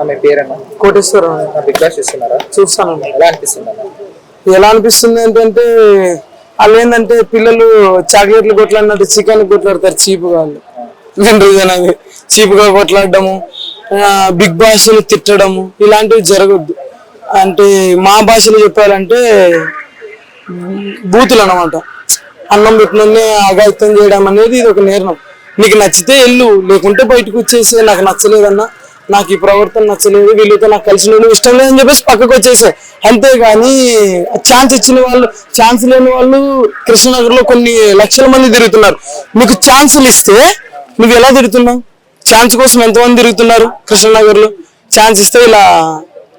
మీ పేరన్నా? Koteswararao. Big boss చూస్తున్నారా? చూస్తాను. ఎలా అనిపిస్తుంది ఏంటంటే వాళ్ళు ఏంటంటే పిల్లలు చాక్లెట్లు కొట్లాడినట్టు చికెన్ కొట్లాడతారు చీపుగా. వాళ్ళు నేను రీజన్ అది చీపుగా కొట్లాడము, బిగ్ బాస్ తిట్టడము ఇలాంటివి జరగద్దు. అంటే మా భాషలో చెప్పాలంటే బూతులు అన్నమాట. అన్నం పెట్టినన్నే అఘాయిత్యం చేయడం అనేది ఇది ఒక నేరం. నీకు నచ్చితే వెళ్ళు, లేకుంటే బయటకు వచ్చేసి నాకు నచ్చలేదన్నా, నాకు ఈ ప్రవర్తన నచ్చలేదు, వీళ్ళతో నాకు కలిసి నేను ఇష్టం లేదని చెప్పేసి పక్కకు వచ్చేసాయి. అంతేగాని ఛాన్స్ ఇచ్చిన వాళ్ళు, ఛాన్స్ లేని వాళ్ళు కృష్ణనగర్ లో కొన్ని లక్షల మంది తిరుగుతున్నారు. నీకు ఛాన్సులు ఇస్తే నువ్వు ఎలా తిరుగుతున్నావు? ఛాన్స్ కోసం ఎంతమంది తిరుగుతున్నారు కృష్ణనగర్ లో? ఛాన్స్ ఇస్తే ఇలా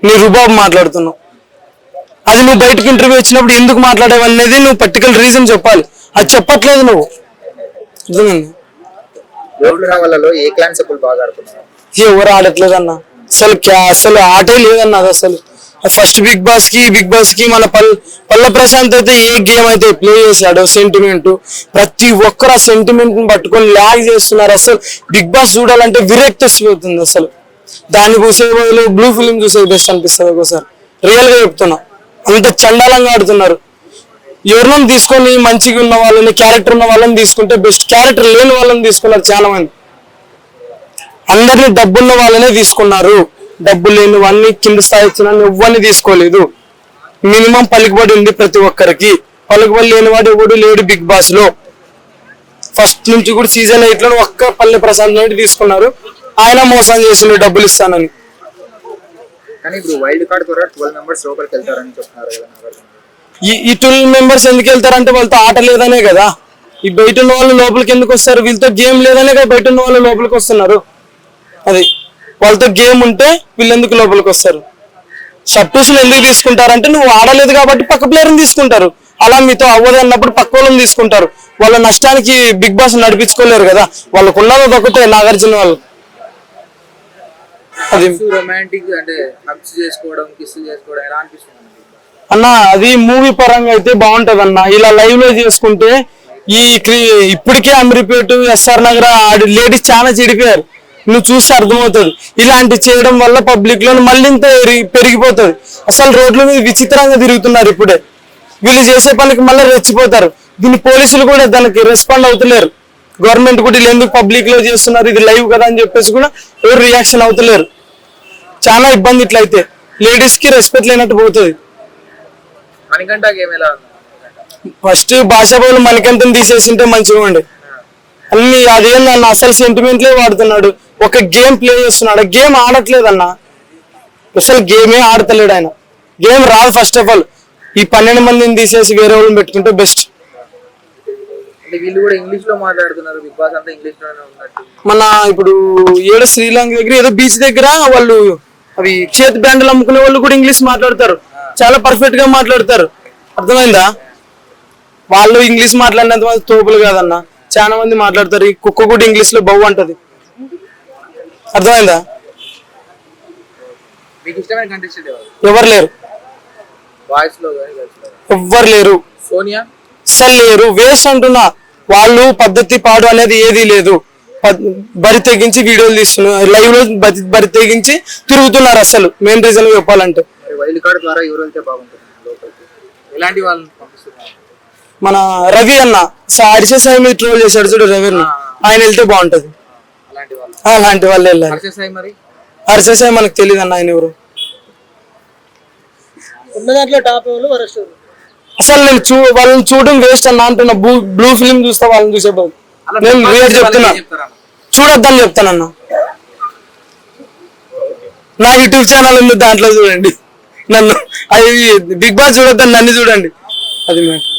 నీ రుబాబు మాట్లాడుతున్నావు. అది నువ్వు బయటకు ఇంటర్వ్యూ వచ్చినప్పుడు ఎందుకు మాట్లాడావు అనేది నువ్వు పర్టికులర్ రీజన్ చెప్పాలి. అది చెప్పట్లేదు నువ్వు. అర్థమైంది? ఎవరు ఆడట్లేదన్న, అసలు ఆటే లేదన్న. అది అసలు ఫస్ట్ బిగ్ బాస్ కి మన పల్ల ప్రశాంత్ అయితే ఏ గేమ్ అయితే ప్లే చేశాడో సెంటిమెంట్, ప్రతి ఒక్కరు ఆ సెంటిమెంట్ ని పట్టుకొని ల్యాగ్ చేస్తున్నారు. అసలు బిగ్ బాస్ చూడాలంటే విరక్తి వస్తుంది. అసలు దాన్ని చూసే బదులు బ్లూ ఫిలిం చూసే బెస్ట్ అనిపిస్తుంది ఒకసారి. రియల్ గా చెప్తున్నా, అంత చండాలంగా ఆడుతున్నారు. ఎవరినో తీసుకొని మంచిగా ఉన్న వాళ్ళని, క్యారెక్టర్ ఉన్న వాళ్ళని తీసుకుంటే బెస్ట్. క్యారెక్టర్ లేని వాళ్ళని తీసుకున్నారు చాలా మంది. అందరినీ డబ్బున్న వాళ్ళనే తీసుకున్నారు. డబ్బు లేని వాడిని, కింద స్థాయి వచ్చిన ఎవరిని తీసుకోలేదు. మినిమం పలుకుబడి ఉంది ప్రతి ఒక్కరికి. పలుకుబడి లేని వాడు ఎవడు లేడు బిగ్ బాస్ లో. ఫస్ట్ నుంచి కూడా సీజన్ 8 లో ఒక్క పల్లె ప్రశాంత్ నుండి తీసుకున్నారు. ఆయన మోసం చేసిండు డబ్బులు ఇస్తానని. ఈ 12 మెంబర్స్ ఎందుకు వెళ్తారంటే వాళ్ళతో ఆట లేదనే కదా. ఈ బయట ఉన్న వాళ్ళు లోపలికి ఎందుకు వస్తారు? వీళ్ళతో గేమ్ లేదనే కదా బయట ఉన్న వాళ్ళు లోపలికి వస్తున్నారు. అది వాళ్ళతో గేమ్ ఉంటే వీళ్ళెందుకు లోపలికి వస్తారు? సబ్స్టిట్యూషన్ ఎందుకు తీసుకుంటారంటే నువ్వు ఆడలేదు కాబట్టి పక్క ప్లేయర్ని తీసుకుంటారు. అలా మీతో అవ్వదు అన్నప్పుడు పక్క వాళ్ళని తీసుకుంటారు. వాళ్ళ నష్టానికి బిగ్ బాస్ నడిపించుకోలేరు కదా. వాళ్ళకు ఉన్నది ఒకటే, నాగార్జున వాళ్ళు. అది రొమాంటిక్ అంటే హగ్స్ చేసుకోవడం, కిస్ చేసుకోవడం ఎలా అనిపిస్తుంది అన్న? అది మూవీ పరంగా అయితే బాగుంటది అన్న. ఇలా లైవ్ లో చేసుకుంటే ఇప్పటికే అమీర్పేట, ఎస్ఆర్ నగర్ లేడీస్ చాలా చెడిపోయారు. నువ్వు చూస్తే అర్థమవుతుంది. ఇలాంటి చేయడం వల్ల పబ్లిక్ లో మళ్ళీ ఇంత పెరిగిపోతుంది. అసలు రోడ్ల మీద విచిత్రంగా తిరుగుతున్నారు ఇప్పుడే. వీళ్ళు చేసే పనికి మళ్ళీ రెచ్చిపోతారు. దీన్ని పోలీసులు కూడా దానికి రెస్పాండ్ అవుతలేరు. గవర్నమెంట్ కూడా వీళ్ళు ఎందుకు పబ్లిక్ లో చేస్తున్నారు, ఇది లైవ్ కదా అని చెప్పేసి కూడా ఎవరు రియాక్షన్ అవుతలేరు. చాలా ఇబ్బంది. ఇట్లయితే లేడీస్ కి రెస్పెక్ట్ లేనట్టు పోతుంది. ఫస్ట్ భాషా బదులు మణికంఠని తీసేసింటే మంచిగా ఉండే. అన్ని అదేందన్న, అసలు సెంటిమెంట్లే వాడుతున్నాడు. ఒక గేమ్ ప్లే చేస్తున్నాడు, గేమ్ ఆడట్లేదన్న. అసలు గేమే ఆడతలేడు ఆయన. గేమ్ రాదు ఫస్ట్ ఆఫ్ ఆల్. ఈ 12 మందిని తీసేసి వేరే వాళ్ళని పెట్టుకుంటే బెస్ట్. మన ఇప్పుడు ఏడో శ్రీలంక దగ్గర ఏదో బీచ్ దగ్గర వాళ్ళు అవి చేతి బ్యాండ్లు అమ్ముకునే వాళ్ళు కూడా ఇంగ్లీష్ మాట్లాడతారు. చాలా పర్ఫెక్ట్ గా మాట్లాడతారు. అర్థమైందా? వాళ్ళు ఇంగ్లీష్ మాట్లాడినంత మంది తోపులు కాదన్న. చాలా మంది మాట్లాడతారు. ఈ కుక్క కూడా ఇంగ్లీష్ లో బౌ అంటది. అర్థమైందా? ఎవరు లేరు, ఎవ్వరు లేరు, అసలు లేరు. వేస్ట్ అంటున్నా. వాళ్ళు పద్ధతి పాడు అనేది ఏదీ లేదు. బరి తెగించి వీడియోలు తీస్తున్నారు, లైవ్ లో బరి తెగించి తిరుగుతున్నారు. అసలు మెయిన్ రీజన్ చెప్పాలంటే మన రవి అన్న అరిసే సాయి మీద ట్రోల్ చేశాడు చూడు, రవి అన్న. ఆయన వెళ్తే బాగుంటది. అలాంటి వాళ్ళు వెళ్ళారు. అరిసే సాయి మనకు తెలియదు అన్న ఆయన ఎవరు. అసలు నేను వాళ్ళని చూడడం వేస్ట్ అన్న అంటున్నా. బ్లూ ఫిలిం చూస్తా వాళ్ళని చూసే బాబు. నేను రియల్ చెప్తున్నా, చూడొద్దని చెప్తానన్న. నా యూట్యూబ్ ఛానల్ ఉంది, దాంట్లో చూడండి నన్ను. అది బిగ్ బాస్ చూడొద్దని నన్ను చూడండి. అది మ్యాటర్.